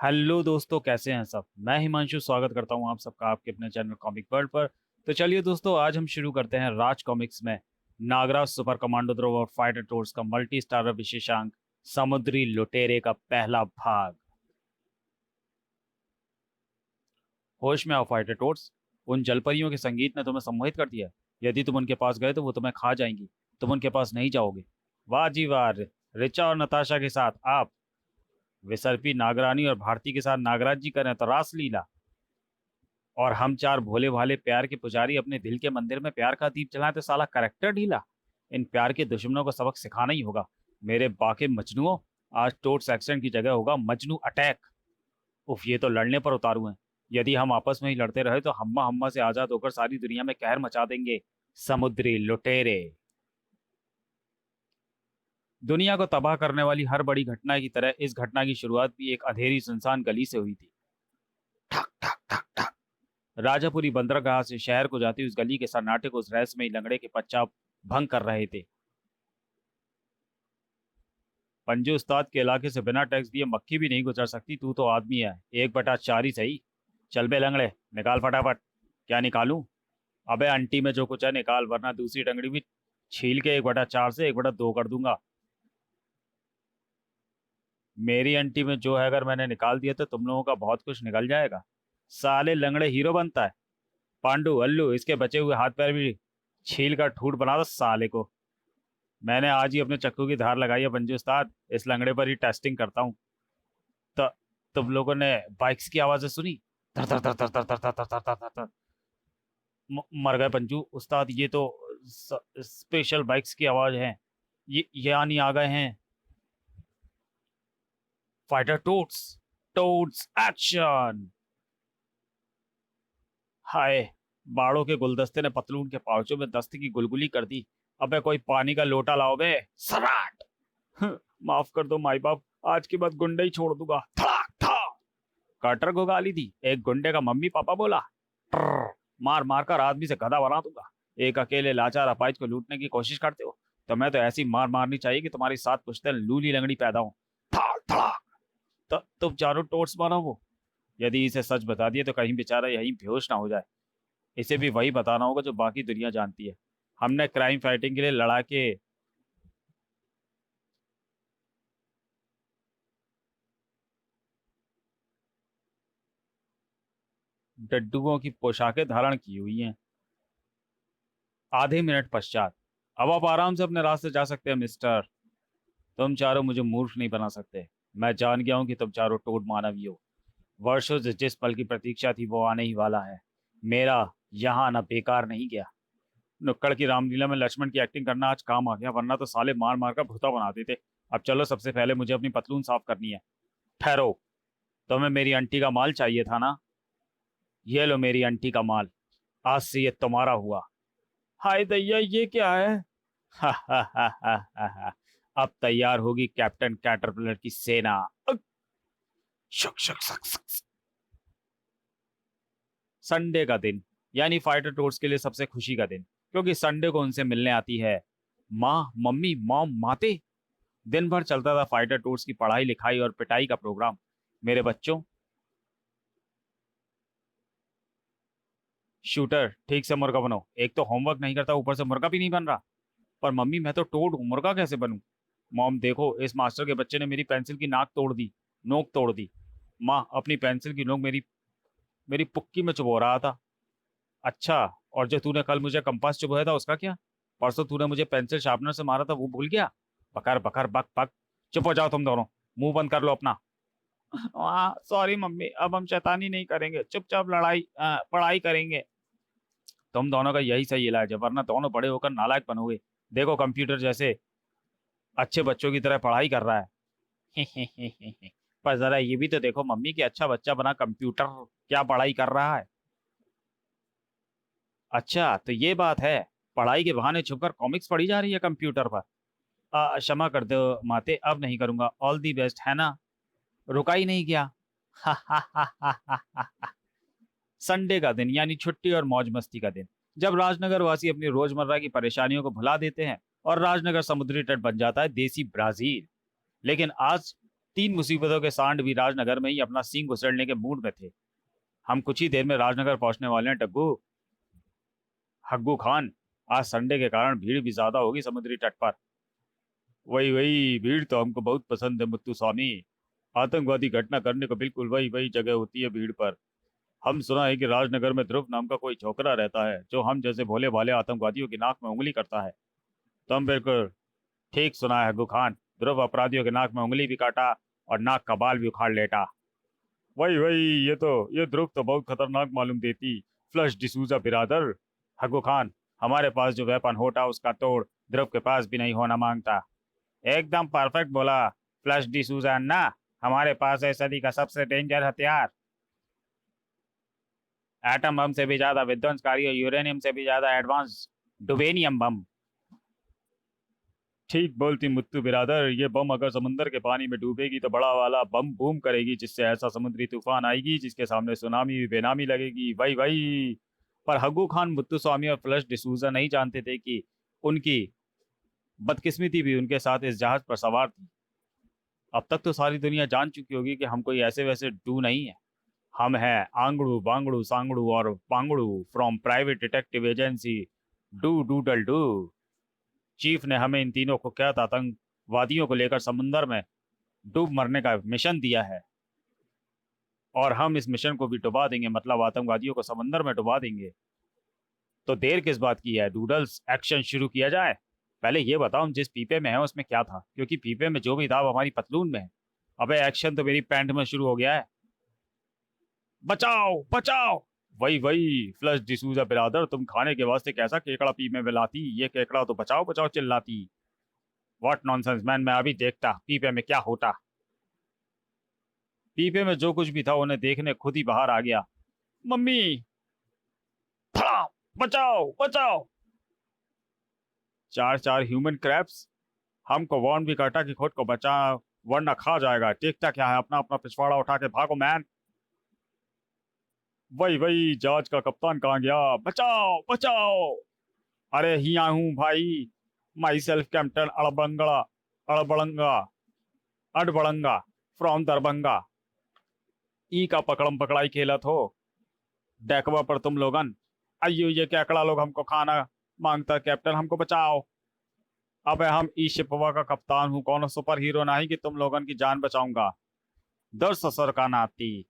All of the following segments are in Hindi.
हेलो दोस्तों, कैसे हैं सब। मैं हिमांशु स्वागत करता हूं आप सबका आपके अपने चैनल कॉमिक वर्ल्ड पर। तो चलिए दोस्तों, आज हम शुरू करते हैं राज कॉमिक्स में नागराज सुपर कमांडो ध्रुव और फाइटर टोर्स का मल्टी स्टारर विशेषांक समुद्री लुटेरे का पहला भाग। होश में आओ फाइटर टोर्स। उन जलपरियों के संगीत ने तुम्हें सम्मोहित कर दिया। यदि तुम उनके पास गए तो वो तुम्हें खा जाएंगी। तुम उनके पास नहीं जाओगे। वाह जी वाह। रिचा और नताशा के साथ आप, विसर्पी नागरानी और भारती के साथ नागराज जी करें तो रासलीला। और हम चार भोले भाले प्यार के पुजारी अपने दिल के मंदिर में प्यार का दीप जलाएं तो साला करेक्टर ढीला। इन प्यार के दुश्मनों को सबक सिखाना ही होगा। मेरे बाके मजनुओं, आज टोट्स एक्शन की जगह होगा मजनू अटैक। उफ, ये तो लड़ने पर उतारू हैं। यदि हम आपस में ही लड़ते रहे तो हम्मा हम्मा से आजाद होकर सारी दुनिया में कहर मचा देंगे समुद्री लुटेरे। दुनिया को तबाह करने वाली हर बड़ी घटना की तरह इस घटना की शुरुआत भी एक अंधेरी सुनसान गली से हुई थी। ठक ठक ठक ठक। राजापुरी बंदरगाह से शहर को जाती उस गली के सन्नाटे को उस रहस्यमयी लंगड़े के पच्चा भंग कर रहे थे। पंजू उस्ताद के इलाके से बिना टैक्स दिए मक्खी भी नहीं गुजर सकती। तू तो आदमी है, 1/4 ही सही। चल बे लंगड़े, निकाल फटाफट। क्या निकालूं? अबे अंटी में जो कुछ है निकाल, वरना दूसरी टंगड़ी भी छील के 1/4 से 1/2 कर दूंगा। मेरी अंटी में जो है अगर मैंने निकाल दिया तो तुम लोगों का बहुत कुछ निकल जाएगा। साले लंगड़े हीरो बनता है। पांडु अल्लू, इसके बचे हुए हाथ पैर भी छील कर ठूट बना दो साले को। मैंने आज ही अपने चक्कू की धार लगाई है पंजू उस्ताद, इस लंगड़े पर ही टेस्टिंग करता हूँ। तो तुम लोगों ने बाइक्स की आवाजें सुनी? तर तर तर तर तर तर तर तर तर तर तर तर। मर गए पंजू उस्ताद, ये तो स्पेशल बाइक्स की आवाज है। ये आनी आ गए हैं फाइटर टोट्स। टोट्स एक्शन। हाय, बाड़ों के गुलदस्ते ने पतलून के पाउचों में दस्त की गुलगुली कर दी। अबे कोई पानी का लोटा लाओ बे। सराट। माफ कर दो माई बाप, आज के बाद गुंडे ही छोड़ दूंगा। धड़ाक धड़ाक। कटर को गाली दी, एक गुंडे का मम्मी पापा बोला। ट्रर, मार मार कर आदमी से गधा बना दूंगा। एक अकेले लाचार अपाइज को लूटने की कोशिश करते हो तो मैं तो ऐसी मार मारनी चाहिए कि तुम्हारी 7 पुश्तैन लूली लंगड़ी पैदा हो। धड़ाक धड़ाक। तो तुम चारों टोट्स मानो वो। यदि इसे सच बता दिए तो कहीं बेचारा यहीं बेहोश ना हो जाए। इसे भी वही बताना होगा जो बाकी दुनिया जानती है। हमने क्राइम फाइटिंग के लिए लड़ा के डड्डुओं की पोशाकें धारण की हुई हैं। आधे मिनट पश्चात, अब आप आराम से अपने रास्ते जा सकते हैं मिस्टर। तुम चारों मुझे मूर्ख नहीं बना सकते। मैं जान गया हूं कि तुम चारों टोड मानवीय हो। वर्षों से जिस पल की प्रतीक्षा थी वो आने ही वाला है। मेरा यहाँ आना बेकार नहीं गया। नुक्कड़ की रामलीला में लक्ष्मण की एक्टिंग करना आज काम आ गया, वरना तो साले मार मार कर भूता बना देते। अब चलो, सबसे पहले मुझे अपनी पतलून साफ करनी है। ठहरो, तुम्हें मेरी आंटी का माल चाहिए था ना? ये लो मेरी आंटी का माल, आज से ये तुम्हारा हुआ। हाय दैया, ये क्या है? हा हा हा हा हा हा। अब तैयार होगी कैप्टन कैटरपिलर की सेना। शक शक शक शक। संडे का दिन, यानी फाइटर टोर्स के लिए सबसे खुशी का दिन, क्योंकि संडे को उनसे मिलने आती है माँ, मम्मी, मॉम, माते। दिन भर चलता था फाइटर टूर्स की पढ़ाई लिखाई और पिटाई का प्रोग्राम। मेरे बच्चों, शूटर ठीक से मुर्गा बनो। एक तो होमवर्क नहीं करता, ऊपर से मुर्गा भी नहीं बन रहा। पर मम्मी, मैं तो टोड हूँ, मुर्गा कैसे बनूं? मॉम, देखो इस मास्टर के बच्चे ने मेरी पेंसिल की नाक तोड़ दी, नोक तोड़ दी। माँ, अपनी पेंसिल की नोक मेरी मेरी पुक्की में चुभो रहा था। अच्छा, और जो तूने कल मुझे कंपास चुभोया था उसका क्या? परसों तूने मुझे पेंसिल शार्पनर से मारा था, वो भूल गया? बकर बकर बक बक। चुप हो जाओ तुम दोनों। मुंह बंद कर लो अपना। हाँ सॉरी मम्मी, अब हम शैतानी नहीं करेंगे, चुपचाप पढ़ाई करेंगे। तुम दोनों का यही सही इलाज है, वरना दोनों बड़े होकर नालायक बनोगे। देखो, कंप्यूटर जैसे अच्छे बच्चों की तरह पढ़ाई कर रहा है। पर जरा ये भी तो देखो मम्मी कि अच्छा बच्चा बना कंप्यूटर क्या पढ़ाई कर रहा है। अच्छा तो ये बात है, पढ़ाई के बहाने छुपकर कॉमिक्स पढ़ी जा रही है कंप्यूटर पर। क्षमा कर दो माते, अब नहीं करूंगा। ऑल दी बेस्ट, है ना? रुका ही नहीं गया। संडे का दिन, यानी छुट्टी और मौज मस्ती का दिन, जब राजनगर वासी अपनी रोजमर्रा की परेशानियों को भुला देते हैं और राजनगर समुद्री तट बन जाता है देसी ब्राजील। लेकिन आज तीन मुसीबतों के सांड भी राजनगर में ही अपना सींग उछलने के मूड में थे। हम कुछ ही देर में राजनगर पहुंचने वाले हैं टग्गू। हग्गू खान, आज संडे के कारण भीड़ भी ज्यादा होगी समुद्री तट पर। वही वही, भीड़ तो हमको बहुत पसंद है मुत्तू स्वामी। आतंकवादी घटना करने को बिल्कुल वही वही जगह होती है भीड़ पर। हम सुना है कि राजनगर में ध्रुव नाम का कोई छोकरा रहता है जो हम जैसे भोले भाले आतंकवादियों की नाक में उंगली करता है। तुम बिल्कुल ठीक सुना है हग्गू खान। ध्रुव अपराधियों के नाक में उंगली भी काटा और नाक का बाल भी उखाड़ लेटा। वही वही, ये ध्रुव तो बहुत खतरनाक मालूम देती। फ्लश डिसूजा बिरादर। हग्गू खान, हमारे पास जो वेपन होता उसका तोड़ ध्रुव के पास भी नहीं होना मांगता। एकदम परफेक्ट बोला फ्लश डिसूजा अन्ना। हमारे पास है सदी का सबसे डेंजर हथियार। एटम बम से भी ज्यादा विध्वंसकारी और यूरेनियम से भी ज्यादा एडवांस डुबेनियम बम। ठीक बोलती मुत्तू बिरादर, ये बम अगर समुद्र के पानी में डूबेगी तो बड़ा वाला बम बूम करेगी, जिससे ऐसा समुद्री तूफान आएगी जिसके सामने सुनामी भी बेनामी लगेगी। वही वही। पर हग्गू खान, मुत्तू स्वामी और फ्लश डिसूजा नहीं जानते थे कि उनकी बदकिस्मती भी उनके साथ इस जहाज पर सवार थी। अब तक तो सारी दुनिया जान चुकी होगी कि हम कोई ऐसे वैसे डू नहीं है। हम हैं आंगड़ू बांगड़ू सांगड़ू और Pangdu from private detective agency do doodle do. Chief ने हमें इन तीनों कुख्यात आतंकवादियों को लेकर समुंदर में डूब मरने का मिशन दिया है, और हम इस मिशन को भी डुबा देंगे, मतलब आतंकवादियों को समुंदर में डुबा देंगे। तो देर किस बात की है डूडल्स, एक्शन शुरू किया जाए। पहले ये बताओ जिस पीपे में है उसमें क्या था, क्योंकि पीपे में जो भी था वो हमारी पतलून में है। अबे एक्शन तो मेरी पैंट में शुरू हो गया है। बचाओ बचाओ। वही वही, फ्लश डिसूजा बिरादर, तुम खाने के वास्ते कैसा केकड़ा पीपे में लाती, ये केकड़ा तो बचाओ बचाओ चिल्लाती। व्हाट नॉनसेंस मैन, मैं अभी देखता पीपे में क्या होता। पीपे में जो कुछ भी था उन्हें देखने खुद ही बाहर आ गया। मम्मी, धड़ाम, बचाओ बचाओ। चार चार ह्यूमन क्रैब्स। हमको वार्न भी करता कि खुद को बचा, वरना खा जाएगा। देखता क्या है, अपना अपना पिछवाड़ा उठा के भागो मैन। वही वही, जहाज का कप्तान कहाँ गया, बचाओ बचाओ। अरे ही हूँ भाई, myself captain Adbangda Adbadanga Adbadanga from Darbhanga. ई का पकड़म पकड़ाई खेलत हो डेकवा पर तुम लोगन। अयो ये केकड़ा लोग हमको खाना मांगता, कैप्टन हमको बचाओ। अबे हम ई शिपवा का कप्तान हूँ, कौन सुपर हीरो नहीं कि तुम लोगन की जान बचाऊंगा। दर ससर का नाती।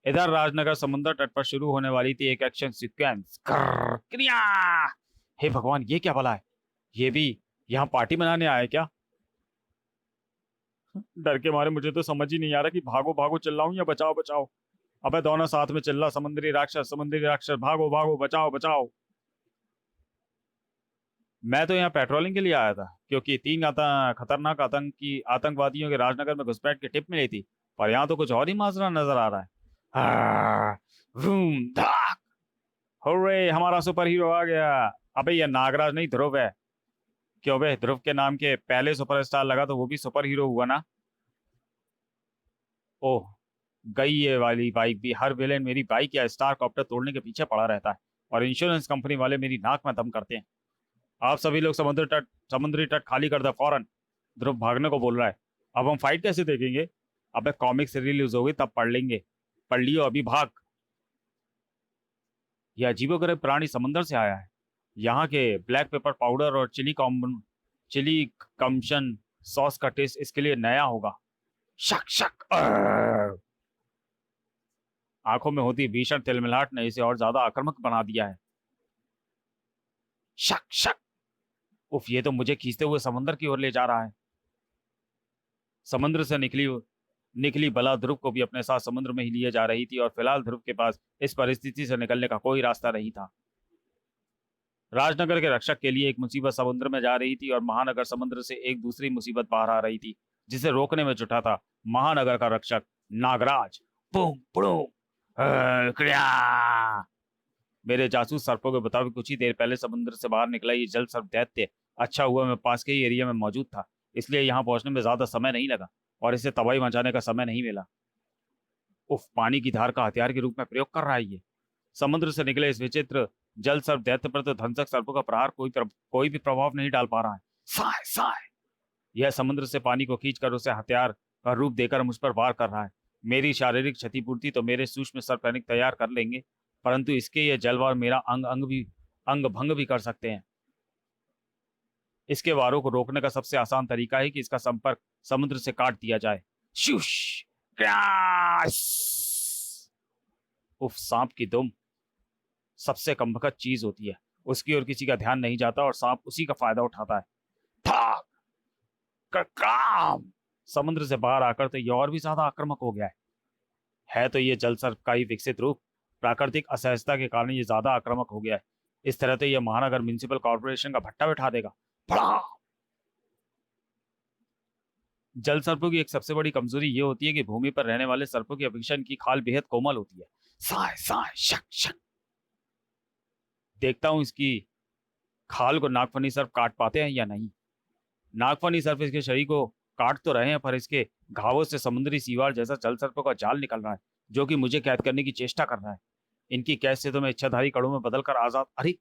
इधर राजनगर समुद्र तट पर शुरू होने वाली थी एक एक्शन सीक्वेंस। क्रिया। हे भगवान, ये क्या भला है, ये भी यहाँ पार्टी मनाने आया है क्या। डर के मारे मुझे तो समझ ही नहीं आ रहा कि भागो भागो चिल्लाऊं या बचाओ बचाओ। अबे दोनों साथ में चिल्ला, समुद्री राक्षस भागो भागो बचाओ बचाओ। मैं तो यहाँ पेट्रोलिंग के लिए आया था, क्योंकि तीन खतरनाक आतंकवादियों के राजनगर में घुसपैठ की टिप मिली थी। पर यहाँ तो कुछ और ही माजरा नजर आ रहा है। वूम धाक। हुर्रे, हमारा सुपर हीरो आ गया। अबे ये नागराज नहीं ध्रुव है। क्यों बे, ध्रुव के नाम के पहले सुपरस्टार लगा तो वो भी सुपर हीरो हुआ ना। ओह, गई ये वाली बाइक भी। हर विलेन मेरी बाइक या स्टार कॉप्टर तोड़ने के पीछे पड़ा रहता है, और इंश्योरेंस कंपनी वाले मेरी नाक में दम करते हैं। आप सभी लोग समुद्री तट खाली कर दो फौरन। ध्रुव भागने को बोल रहा है। अब हम फाइट कैसे देखेंगे। अबे कॉमिक्स रिलीज होगी तब पढ़ लेंगे। पढ़ लियो अभी, भाग। यह अजीबोगरीब प्राणी समुद्र से आया है। यहाँ के ब्लैक पेपर पाउडर और चिली कम्शन सॉस का टेस्ट इसके लिए नया होगा। शक शक। आंखों में होती भीषण तिलमिलाहट ने इसे और ज्यादा आक्रामक बना दिया है। शक शक। उफ, ये तो मुझे खींचते हुए समुद्र की ओर ले जा रहा है। समुद्र से निकली बला ध्रुव को भी अपने साथ समुद्र में ही लिए जा रही थी, और फिलहाल ध्रुव के पास इस परिस्थिति से निकलने का कोई रास्ता नहीं था। राजनगर के रक्षक के लिए एक मुसीबत समुद्र में जा रही थी, और महानगर समुद्र से एक दूसरी मुसीबत बाहर आ रही थी, जिसे रोकने में जुटा था महानगर का रक्षक नागराज। Boom boom. क्रिया। मेरे जासूस सर्पों के मुताबिक कुछ ही देर पहले समुद्र से बाहर निकला ये जल सर्प दैत्य अच्छा हुआ मैं पास के ही एरिया में मौजूद था, इसलिए यहाँ पहुंचने में ज्यादा समय नहीं लगा और इसे तबाही मचाने का समय नहीं मिला। उफ, पानी की धार का हथियार के रूप में प्रयोग कर रहा है ये। समुद्र से निकले इस विचित्र जल सर्प दैत्य पर तो धंसक सर्पों का प्रहार कोई भी प्रभाव नहीं डाल पा रहा है। साय साय। यह समुद्र से पानी को खींचकर उसे हथियार का रूप देकर मुझ पर वार कर रहा है। मेरी शारीरिक क्षतिपूर्ति तो मेरे सूक्ष्म सर्पैनिक तैयार कर लेंगे, परंतु इसके ये जलवार मेरा अंग भंग भी कर सकते हैं। इसके वारों को रोकने का सबसे आसान तरीका है कि इसका संपर्क समुद्र से काट दिया जाए। Shush, crash. उफ, सांप की दुम सबसे कमबख्त चीज होती है। उसकी ओर किसी का ध्यान नहीं जाता और सांप उसी का फायदा उठाता है। ठाक, कड़काम। समुद्र से बाहर आकर तो ये और भी ज्यादा आक्रामक हो गया है तो ये जल सर्प का ही विकसित रूप। प्राकृतिक असहजता के कारण ये ज्यादा आक्रामक हो गया है। इस तरह तो ये महानगर म्युनिसिपल कॉर्पोरेशन का भट्टा बैठा देगा। जल सर्पों की एक सबसे बड़ी कमजोरी ये होती है कि भूमि पर रहने वाले सर्पों की अपेक्षा इनकी खाल बेहद कोमल होती है। साय साय शक शक। देखता हूं इसकी खाल को नागफनी सर्प काट पाते हैं या नहीं। नागफनी सर्प इसके शरीर को काट तो रहे हैं, पर इसके घावों से समुद्री सीवार जैसा जल सर्पों का जाल निकल रहा है, जो कि मुझे कैद करने की चेष्टा कर रहा है। इनकी कैद से तो मैं इच्छाधारी कड़ों में बदलकर आजाद। अरे,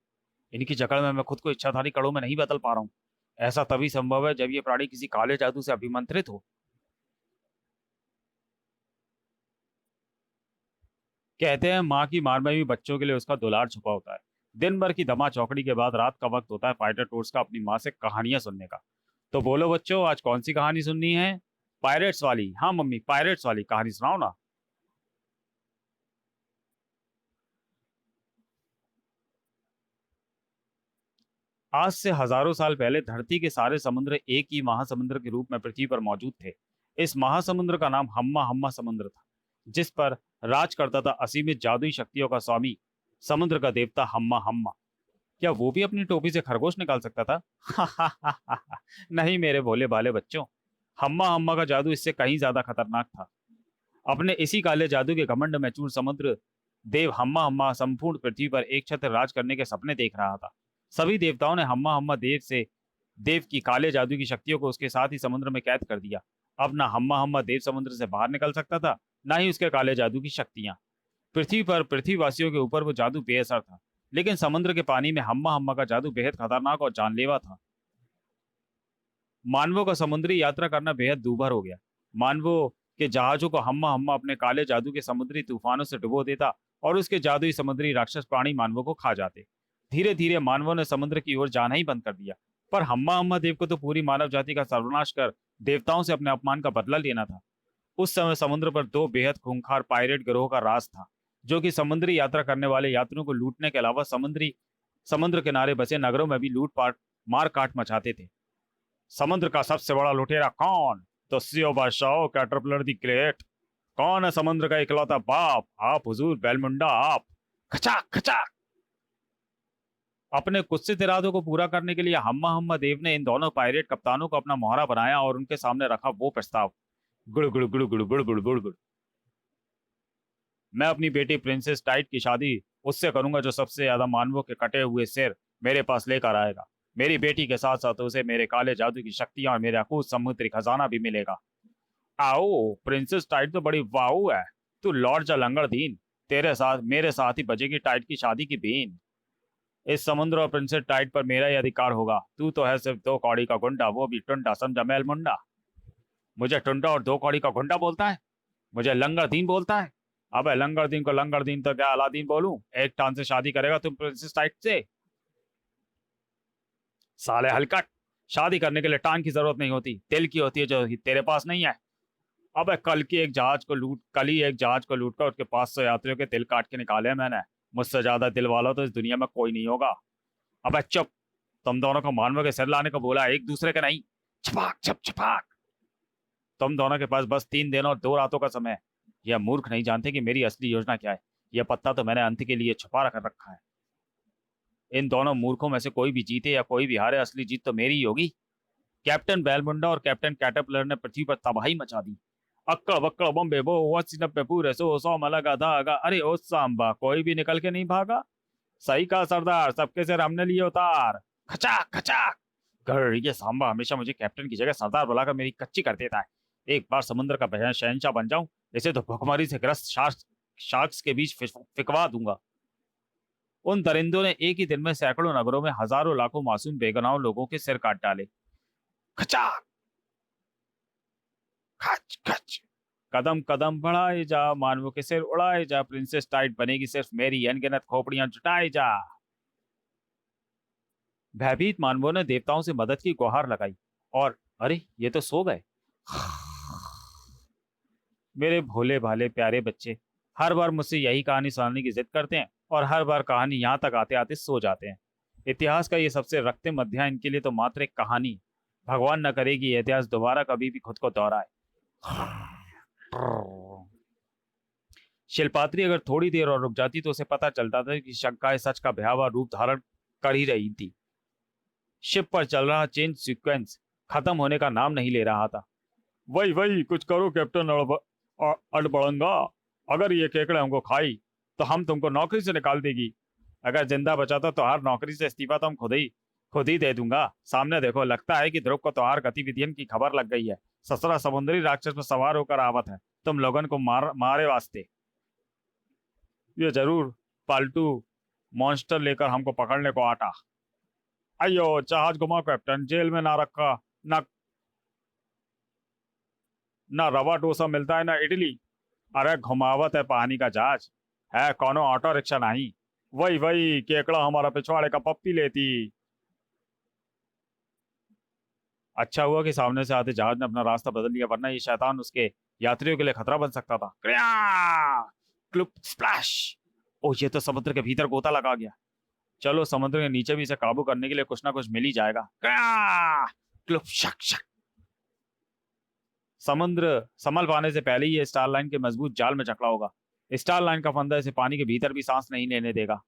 इनकी जकड़ में मैं खुद को इच्छाधारी कड़ों में नहीं बदल पा रहा हूं। ऐसा तभी संभव है जब ये प्राणी किसी काले जादू से अभिमंत्रित हो। कहते हैं माँ की मार में भी बच्चों के लिए उसका दुलार छुपा होता है। दिन भर की धमा चौकड़ी के बाद रात का वक्त होता है फाइटर टूर्स का अपनी माँ से कहानियां सुनने का। तो बोलो बच्चों, आज कौन सी कहानी सुननी है? पायरेट्स वाली? हाँ मम्मी, पायरेट्स वाली कहानी सुनाओ ना। आज से हजारों साल पहले धरती के सारे समुद्र एक ही महासमुद्र के रूप में पृथ्वी पर मौजूद थे। इस महासमुद्र का नाम हम्मा हम्मा समुद्र था, जिस पर राज करता था असीमित जादुई शक्तियों का स्वामी, समुद्र का देवता हम्मा हम्मा। क्या वो भी अपनी टोपी से खरगोश निकाल सकता था? नहीं मेरे भोले भाले बच्चों, हम्मा हम्मा का जादू इससे कहीं ज्यादा खतरनाक था। अपने इसी काले जादू के घमंड में चूर समुद्र देव हम्मा हम्मा संपूर्ण पृथ्वी पर एक छत्र राज करने के सपने देख रहा था। सभी देवताओं ने हम्मा हम्मा देव की काले जादू की शक्तियों को उसके साथ ही समुद्र में कैद कर दिया। अब ना हम्मा हम्मा देव समुद्र से बाहर निकल सकता था, ना ही उसके काले जादू की शक्तियां। पृथ्वी पर पृथ्वीवासियों के ऊपर वो जादू बेअसर था, लेकिन समुद्र के पानी में हम्मा हम्मा का जादू बेहद खतरनाक और जानलेवा था। मानवों का समुद्री यात्रा करना बेहद दूभर हो गया। मानवों के जहाजों को हम्मा हम्मा अपने काले जादू के समुद्री तूफानों से डुबो देता और उसके जादुई समुद्री राक्षस प्राणी मानवों को खा जाते। धीरे धीरे मानवों ने समुद्र की ओर जाना ही बंद कर दिया। पर हम्मा हम्मा देव को तो पूरी मानव जाति का सर्वनाश कर देवताओं से अपने अपमान का बदला लेना था। उस समय समुद्र पर दो बेहद खूंखार पायरेट गिरोह का राज था, जो कि समुद्री यात्रा करने वाले यात्रियों को लूटने के अलावा समुद्र किनारे बसे नगरों में भी लूटपाट मार काट मचाते थे। समुद्र का सबसे बड़ा लुटेरा कौन? तो सियो बादशाह कैटरपिलर दी ग्रेट। कौन है समुद्र का इकलौता बाप? आप हुजूर बैलमुंडा आप। खचाक खचाक। अपने कुत्सित इरादों को पूरा करने के लिए हम्मा हम्मा देव ने इन दोनों पायरेट कप्तानों को अपना मोहरा बनाया और उनके सामने रखा वो प्रस्ताव। गुड़ गुड़ गुड़ गुड़ गुड़ गुड़ गुड़ गुड़। मैं अपनी बेटी प्रिंसेस टाइट की शादी उससे करूंगा जो सबसे ज्यादा मानवों के कटे हुए सिर मेरे पास लेकर आएगा। मेरी बेटी के साथ साथ उसे मेरे काले जादू की शक्तियां और मेरा अकूत समुद्री खजाना भी मिलेगा। आओ, प्रिंसेस टाइट तो बड़ी वाऊ है। तू लौट जा लंगड़ दीन। तेरे साथ मेरे साथ ही बजेगी टाइट की शादी की बीन। इस समुद्र और प्रिंसेस टाइट पर मेरा ही अधिकार होगा। तू तो है सिर्फ दो कौड़ी का गुंडा, वो भी टुंडा, समझा मैल मुंडा। मुझे टुंडा और दो कौड़ी का गुंडा बोलता है? मुझे लंगड़ दीन बोलता है? अबे लंगड़ दीन को लंगड़ दीन तो क्या अलादीन बोलूं? एक टान से शादी करेगा तुम प्रिंसेस टाइट से? साले हलकट, शादी करने के लिए टांग की जरूरत नहीं होती, दिल की होती है, जो तेरे पास नहीं है। अबे कल ही एक जहाज को लूट कर उसके 500 यात्रियों के दिल काट के निकाले हैं मैंने। मुझसे ज्यादा दिल वाला तो इस दुनिया में कोई नहीं होगा। अबे चुप। तुम दोनों को मानव के सिर लाने को बोला, एक दूसरे के नहीं। छपाक छप छपाक। तुम दोनों के पास बस 3 दिन और 2 रातों का समय है। यह मूर्ख नहीं जानते कि मेरी असली योजना क्या है। यह पत्ता तो मैंने अंत के लिए छुपा कर रखा है। इन दोनों मूर्खों में से कोई भी जीते या कोई भी हारे, असली जीत तो मेरी ही होगी। कैप्टन बैलमुंडा और कैप्टन कैटरपिलर ने पृथ्वी पर तबाही मचा दी। अक्कड़ बक्कड़ बम्बे बो 80 90 पूरे 100 में लगा धागा। अरे ओ सांबा, कोई भी निकल के नहीं भागा। सही कहा सरदार, सबके सिर हमने लिए उतार। खचाक खचाक। घर ये सांबा हमेशा मुझे कैप्टन की जगह सरदार बुलाकर मेरी कच्ची कर देता है। एक बार समुद्र का शहंशाह बन जाऊं, इसे तो भुखमरी से ग्रस्त शार्क्स के बीच फिकवा दूंगा। उन दरिंदों ने एक ही दिन में सैकड़ों नगरों में हजारों लाखों मासूम बेगुनाह लोगों के सिर काट डाले। खचाक। खच खच। कदम कदम बढ़ाए जा, मानवों के सिर उड़ाए जा, प्रिंसेस टाइट बनेगी सिर्फ मेरी, अनगिनत खोपड़ियां जुटाए जा। भयभीत मानवों ने देवताओं से मदद की गुहार लगाई। और अरे ये तो सो गए। मेरे भोले भाले प्यारे बच्चे हर बार मुझसे यही कहानी सुनाने की जिद करते हैं और हर बार कहानी यहाँ तक आते आते सो जाते हैं। इतिहास का ये सबसे रक्तम अध्याय इनके लिए तो मात्र एक कहानी है। भगवान न करे कि यह इतिहास दोबारा कभी भी खुद को दोहराए। शिल्पात्री अगर थोड़ी देर और रुक जाती तो उसे पता चलता था कि शंकाएं सच का भयावह रूप धारण कर ही रही थी। शिप पर चल रहा चेंज सीक्वेंस खत्म होने का नाम नहीं ले रहा था। वही वही कुछ करो कैप्टन अड़बड़ंगा। अगर ये केकड़े हमको खाई तो हम तुमको नौकरी से निकाल देगी। अगर जिंदा बचा तो हर नौकरी से इस्तीफा तो हम खुद ही दे दूंगा। सामने देखो, लगता है कि ध्रुव को तुम्हार गतिविधियों की खबर लग गई है। ससुरा समुद्री राक्षस में सवार होकर आवत है तुम लोगन को मारे वास्ते। ये जरूर पालतू मॉन्स्टर लेकर हमको पकड़ने को आटा। अयो जहाज घुमा कैप्टन, जेल में ना रखा ना ना रवा डोसा मिलता है ना इडली। अरे घुमावत है पानी का जहाज, है कौनो ऑटो रिक्शा नहीं। वही वही केकड़ा हमारा पिछवाड़े का पप्पी लेती। अच्छा हुआ कि सामने से आते जहाज ने अपना रास्ता बदल लिया, वरना ये शैतान उसके यात्रियों के लिए खतरा बन सकता था। क्लुप स्प्लैश। ओह ये तो समुद्र के भीतर गोता लगा गया। चलो समुद्र के नीचे भी इसे काबू करने के लिए कुछ ना कुछ मिल ही जाएगा। क्लुप शक शक। समुद्र संभल पाने से पहले ही ये स्टार लाइन के मजबूत जाल में जकड़ा होगा। स्टार लाइन का फंदा इसे पानी के भीतर भी सांस नहीं लेने देगा।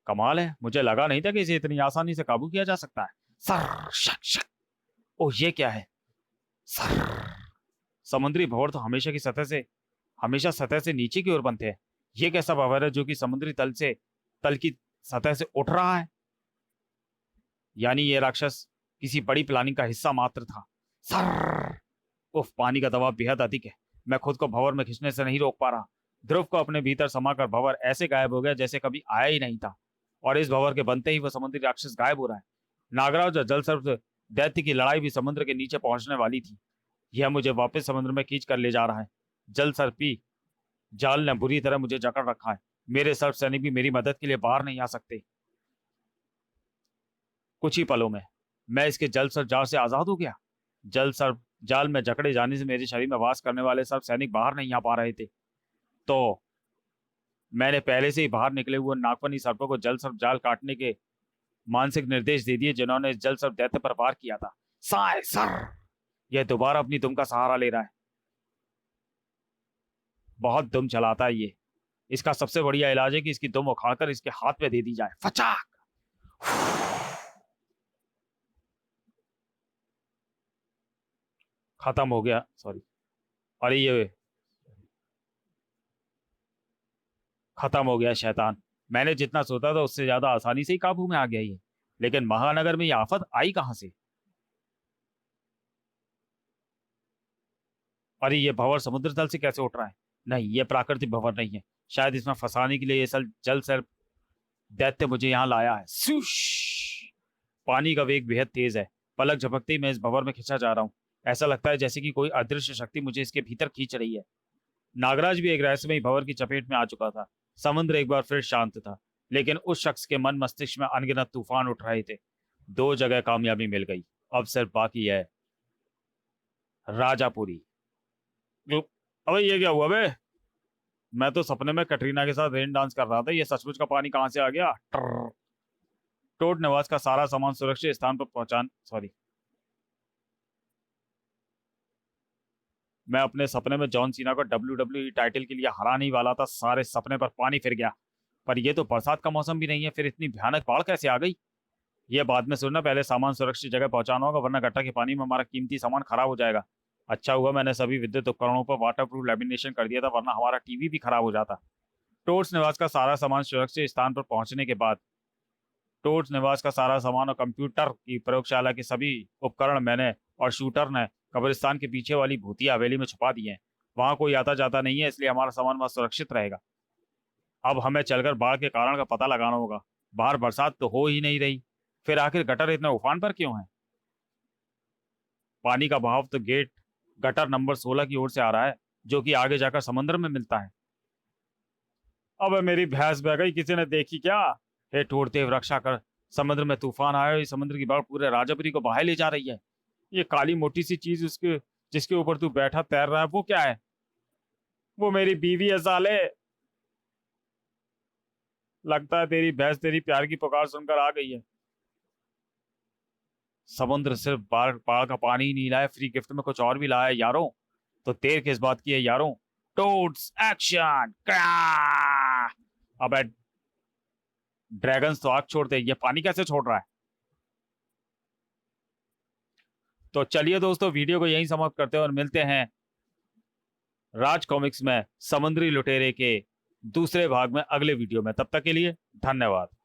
कमाल है, मुझे लगा नहीं था कि इसे इतनी आसानी से काबू किया जा सकता है। सर शक शक। ओह ये क्या है? सर। समुद्री भंवर तो हमेशा सतह से नीचे की ओर बनते हैं। ये कैसा भंवर है जो कि समुद्री तल की सतह से उठ रहा है? यानी ये राक्षस किसी बड़ी प्लानिंग का हिस्सा मात्र था। सर। उफ, पानी का दबाव बेहद अधिक है। मैं खुद को भंवर में खींचने से नहीं रोक पा रहा। ध्रुव को अपने भीतर समाकर भंवर ऐसे गायब हो गया जैसे कभी आया ही नहीं था। और इस भंवर के बनते ही वह समुद्री राक्षस गायब हो रहा है। नागराज और जल सर्प दैत्य की लड़ाई भी समुद्र के नीचे पहुंचने वाली थी। यह मुझे वापस समुद्र में खींच कर ले जा रहा है। जल सर्पी जाल ने बुरी तरह मुझे जकड़ रखा है। मेरे सर्प सैनिक भी मेरी मदद के लिए बाहर नहीं आ सकते। कुछ ही पलों में मैं इसके जल सर्प जाल से आजाद हो गया। जल सर्प जाल में जकड़े जाने से मेरे शरीर में वास करने वाले सर्प सैनिक बाहर नहीं आ पा रहे थे। तो मैंने पहले से ही बाहर निकले हुए नागफनी सर्पों को जल सर्प जाल काटने के मानसिक निर्देश दे दिए जिन्होंने इस जल सर्प दैत्य पर वार किया था। साय सर। यह दोबारा अपनी दुम का सहारा ले रहा है। बहुत दुम चलाता है ये। इसका सबसे बढ़िया इलाज है कि इसकी दुम उखाड़कर इसके हाथ में दे दी जाए। फचाक। खत्म हो गया, सॉरी। अरे ये खत्म हो गया शैतान। मैंने जितना सोचा था उससे ज्यादा आसानी से ही काबू में आ गया ये। लेकिन महानगर में ये आफत आई कहां से? अरे ये भंवर समुद्र तल से कैसे उठ रहा है? नहीं, ये प्राकृतिक भंवर नहीं है। शायद इसमें फंसाने के लिए ये जल सर्प दैत्य मुझे यहाँ लाया है। सूश। पानी का वेग बेहद तेज है। पलक झपकते ही मैं इस भंवर में खिंचा जा रहा हूँ। ऐसा लगता है जैसे कि कोई अदृश्य शक्ति मुझे इसके भीतर खींच रही है। नागराज भी एक रहस्यमयी भंवर की चपेट में आ चुका था। समुद्र एक बार फिर शांत था। लेकिन उस शख्स के मन मस्तिष्क में अनगिनत तूफान उठ रहे थे। 2 जगह कामयाबी मिल गई। अब सिर्फ बाकी है राजापुरी। अबे ये क्या हुआ बे? मैं तो सपने में कटरीना के साथ रेन डांस कर रहा था, ये सचमुच का पानी कहां से आ गया? टोट निवास का सारा सामान सुरक्षित स्थान पर पहुंचान सॉरी मैं अपने सपने में जॉन सीना को WWE टाइटल के लिए हराने ही वाला था। सारे सपने पर पानी फिर गया। पर यह तो बरसात का मौसम भी नहीं है, फिर इतनी भयानक बाढ़ कैसे आ गई? ये बाद में सुनना, पहले सामान सुरक्षित जगह पहुंचाना होगा वरना गट्टा के पानी में हमारा कीमती सामान खराब हो जाएगा। अच्छा हुआ मैंने सभी विद्युत उपकरणों पर वाटरप्रूफ लेमिनेशन कर दिया था, वरना हमारा टीवी भी खराब हो जाता। टोट्स निवास का सारा सामान सुरक्षित स्थान पर पहुंचने के बाद टोट्स निवास का सारा सामान और कंप्यूटर की प्रयोगशाला के सभी उपकरण मैंने और शूटर ने कब्रिस्तान के पीछे वाली भूतिया हवेली में छुपा दिए हैं। वहां कोई आता जाता नहीं है, इसलिए हमारा सामान वहां सुरक्षित रहेगा। अब हमें चलकर बाढ़ के कारण का पता लगाना होगा। बाहर बरसात तो हो ही नहीं रही, फिर आखिर गटर इतने उफान पर क्यों है? पानी का बहाव तो गेट गटर नंबर 16 की ओर से आ रहा है, जो कि आगे जाकर समुद्र में मिलता है। अबे मेरी भैंस बह गई, किसी ने देखी क्या? हे टूटदेव रक्षा कर, समुद्र में तूफान आया है, समुद्र की बाढ़ पूरे राजापुरी को बहा ले जा रही है। ये काली मोटी सी चीज उसके जिसके ऊपर तू बैठा तैर रहा है, वो क्या है? वो मेरी बीवी है साले। लगता है तेरी भैंस तेरी प्यार की पुकार सुनकर आ गई है। समुद्र सिर्फ बाढ़ बाढ़ का पानी ही नहीं लाया, फ्री गिफ्ट में कुछ और भी लाया है यारों। तो देर किस बात की है यारों? Toads action! अबे ड्रैगन्स तो आग छोड़ते हैं, ये पानी कैसे छोड़ रहा है? तो चलिए दोस्तों, वीडियो को यहीं समाप्त करते हैं और मिलते हैं राज कॉमिक्स में समुद्री लुटेरे के दूसरे भाग में अगले वीडियो में। तब तक के लिए धन्यवाद।